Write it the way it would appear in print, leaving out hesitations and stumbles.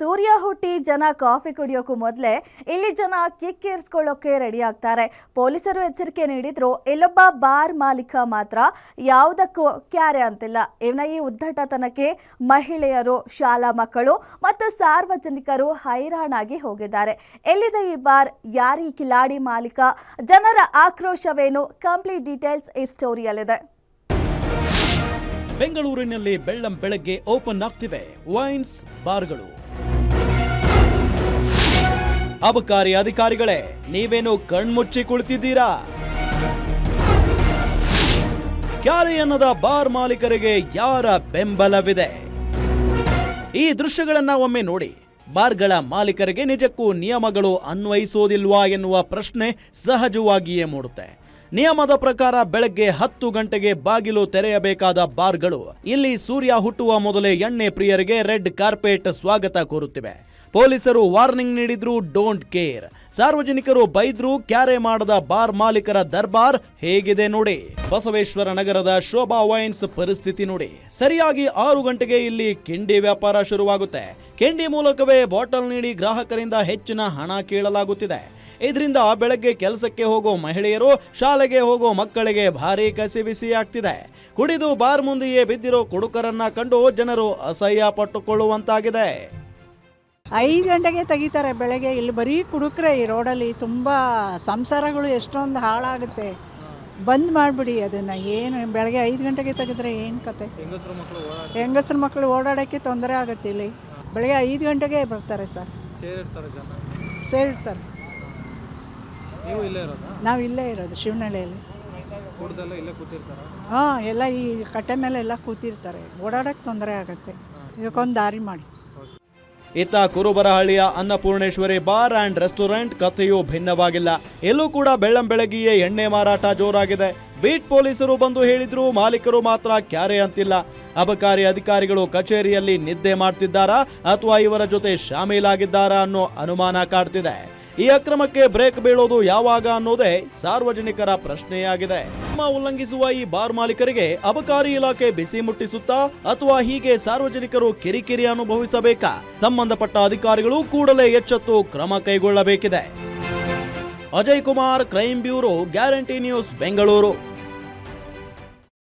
ಸೂರ್ಯ ಹುಟ್ಟಿ ಜನ ಕಾಫಿ ಕುಡಿಯೋಕ್ಕೂ ಮೊದಲೇ ಇಲ್ಲಿ ಜನ ಕಿಕ್ಕೇರಿಸ್ಕೊಳ್ಳೋಕೆ ರೆಡಿ ಆಗ್ತಾರೆ. ಪೊಲೀಸರು ಎಚ್ಚರಿಕೆ ನೀಡಿದ್ರು, ಇಲ್ಲೊಬ್ಬ ಬಾರ್ ಮಾಲೀಕ ಮಾತ್ರ ಯಾವುದಕ್ಕೂ ಕ್ಯಾರೆ ಅಂತಿಲ್ಲ. ಇವನ ಈ ಉದ್ದಟತನಕ್ಕೆ ಮಹಿಳೆಯರು, ಶಾಲಾ ಮಕ್ಕಳು ಮತ್ತು ಸಾರ್ವಜನಿಕರು ಹೈರಾಣಾಗಿ ಹೋಗಿದ್ದಾರೆ. ಎಲ್ಲಿದೆ ಈ ಬಾರ್? ಯಾರೀ ಕಿಲಾಡಿ ಮಾಲೀಕ? ಜನರ ಆಕ್ರೋಶವೇನು? ಕಂಪ್ಲೀಟ್ ಡೀಟೇಲ್ಸ್ ಈ ಸ್ಟೋರಿಯಲ್ಲಿದೆ. ಬೆಂಗಳೂರಿನಲ್ಲಿ ಬೆಳ್ಳಂಬೆಳಗ್ಗೆ ಓಪನ್ ಆಗ್ತಿವೆ ವೈನ್ಸ್ ಬಾರ್ಗಳು. ಅಬಕಾರಿ ಅಧಿಕಾರಿಗಳೇ, ನೀವೇನು ಕಣ್ಮುಚ್ಚಿ ಕುಳಿತಿದ್ದೀರಾ? ಕ್ಯಾರೆ ಅನ್ನದ ಬಾರ್ ಮಾಲೀಕರಿಗೆ ಯಾರ ಬೆಂಬಲವಿದೆ? ಈ ದೃಶ್ಯಗಳನ್ನ ಒಮ್ಮೆ ನೋಡಿ. ಬಾರ್ಗಳ ಮಾಲೀಕರಿಗೆ ನಿಜಕ್ಕೂ ನಿಯಮಗಳು ಅನ್ವಯಿಸೋದಿಲ್ವಾ ಎನ್ನುವ ಪ್ರಶ್ನೆ ಸಹಜವಾಗಿಯೇ ಮೂಡುತ್ತೆ. ನಿಯಮದ ಪ್ರಕಾರ ಬೆಳಗ್ಗೆ 10 ಗಂಟೆಗೆ ಬಾಗಿಲು ತೆರೆಯಬೇಕಾದ ಬಾರ್ಗಳು ಇಲ್ಲಿ ಸೂರ್ಯ ಹುಟ್ಟುವ ಮೊದಲೇ ಎಣ್ಣೆ ಪ್ರಿಯರಿಗೆ ರೆಡ್ ಕಾರ್ಪೆಟ್ ಸ್ವಾಗತ ಕೋರುತ್ತಿವೆ. ಪೊಲೀಸರು ವಾರ್ನಿಂಗ್ ನೀಡಿದ್ರು, ಡೋಂಟ್ ಕೇರ್. ಸಾರ್ವಜನಿಕರು ಬೈದ್ರು, ಕ್ಯಾರೆ ಮಾಡದ ಬಾರ್ ಮಾಲೀಕರ ದರ್ಬಾರ್ ಹೇಗಿದೆ ನೋಡಿ. ಬಸವೇಶ್ವರ ನಗರದ ಶೋಭಾ ವೈನ್ಸ್ ಪರಿಸ್ಥಿತಿ ನೋಡಿ. ಸರಿಯಾಗಿ 6 ಗಂಟೆಗೆ ಇಲ್ಲಿ ಕಿಂಡಿ ವ್ಯಾಪಾರ ಶುರುವಾಗುತ್ತೆ. ಕಿಂಡಿ ಮೂಲಕವೇ ಬಾಟಲ್ ನೀಡಿ ಗ್ರಾಹಕರಿಂದ ಹೆಚ್ಚಿನ ಹಣ ಕೇಳಲಾಗುತ್ತಿದೆ. ಇದರಿಂದ ಬೆಳಗ್ಗೆ ಕೆಲಸಕ್ಕೆ ಹೋಗೋ ಮಹಿಳೆಯರು, ಶಾಲೆಗೆ ಹೋಗೋ ಮಕ್ಕಳಿಗೆ ಭಾರಿ ಕಸಿಬಿಸಿ ಆಗ್ತಿದೆ. ಕುಡಿದು ಬಾರ್ ಮುಂದೆಯೇ ಬಿದ್ದಿರೋ ಕುಡುಕರನ್ನ ಕಂಡು ಜನರು ಅಸಹ್ಯ ಪಟ್ಟುಕೊಳ್ಳುವಂತಾಗಿದೆ. 5 ಗಂಟೆಗೆ ತೆಗಿತಾರೆ ಬೆಳಗ್ಗೆ. ಇಲ್ಲಿ ಬರೀ ಕುಡುಕ್ರೆ ಈ ರೋಡಲ್ಲಿ. ತುಂಬ ಸಂಸಾರಗಳು ಎಷ್ಟೊಂದು ಹಾಳಾಗುತ್ತೆ. ಬಂದ್ ಮಾಡಿಬಿಡಿ ಅದನ್ನು. ಏನು ಬೆಳಗ್ಗೆ 5 ಗಂಟೆಗೆ ತೆಗೆದ್ರೆ ಏನು ಕತೆ? ಹೆಂಗಸರು ಮಕ್ಕಳು ಓಡಾಡೋಕ್ಕೆ ತೊಂದರೆ ಆಗುತ್ತೆ. ಇಲ್ಲಿ ಬೆಳಗ್ಗೆ 5 ಗಂಟೆಗೆ ಬರ್ತಾರೆ ಸರ್. ಸೇರಿರ್ತಾರೆ. ನಾವು ಇಲ್ಲೇ ಇರೋದು ಶಿವನಹಳ್ಳಿಯಲ್ಲಿ. ಹಾಂ, ಎಲ್ಲ ಈ ಕಟ್ಟೆ ಮೇಲೆ ಎಲ್ಲ ಕೂತಿರ್ತಾರೆ. ಓಡಾಡೋಕ್ಕೆ ತೊಂದರೆ ಆಗುತ್ತೆ. ಇದಕ್ಕೊಂದು ದಾರಿ ಮಾಡಿ. ಇತ್ತ ಕುರುಬರಹಳ್ಳಿಯ ಅನ್ನಪೂರ್ಣೇಶ್ವರಿ ಬಾರ್ ಅಂಡ್ ರೆಸ್ಟೋರೆಂಟ್ ಕಥೆಯೂ ಭಿನ್ನವಾಗಿಲ್ಲ. ಎಲ್ಲೂ ಕೂಡ ಬೆಳ್ಳಂಬೆಳಗ್ಗೆಯೇ ಎಣ್ಣೆ ಮಾರಾಟ ಜೋರಾಗಿದೆ. ಬೀಟ್ ಪೊಲೀಸರು ಬಂದು ಹೇಳಿದ್ರು, ಮಾಲೀಕರು ಮಾತ್ರ ಕ್ಯಾರೆ ಅಂತಿಲ್ಲ. ಅಬಕಾರಿ ಅಧಿಕಾರಿಗಳು ಕಚೇರಿಯಲ್ಲಿ ನಿದ್ದೆ ಮಾಡ್ತಿದ್ದಾರಾ ಅಥವಾ ಇವರ ಜೊತೆ ಶಾಮೀಲಾಗಿದ್ದಾರಾ ಅನ್ನೋ ಅನುಮಾನ ಕಾಡ್ತಿದೆ. ಈ ಅಕ್ರಮಕ್ಕೆ ಬ್ರೇಕ್ ಬೀಳೋದು ಯಾವಾಗ ಅನ್ನೋದೇ ಸಾರ್ವಜನಿಕರ ಪ್ರಶ್ನೆಯಾಗಿದೆ. ನಿಯಮ ಉಲ್ಲಂಘಿಸುವ ಈ ಬಾರ್ ಮಾಲೀಕರಿಗೆ ಅಬಕಾರಿ ಇಲಾಖೆ ಬಿಸಿ ಮುಟ್ಟಿಸುತ್ತಾ ಅಥವಾ ಹೀಗೆ ಸಾರ್ವಜನಿಕರು ಕಿರಿಕಿರಿ ಅನುಭವಿಸಬೇಕಾ? ಸಂಬಂಧಪಟ್ಟ ಅಧಿಕಾರಿಗಳು ಕೂಡಲೇ ಎಚ್ಚೆತ್ತು ಕ್ರಮ ಕೈಗೊಳ್ಳಬೇಕಿದೆ. Ajay Kumar, crime bureau, guarantee news, Bengaluru.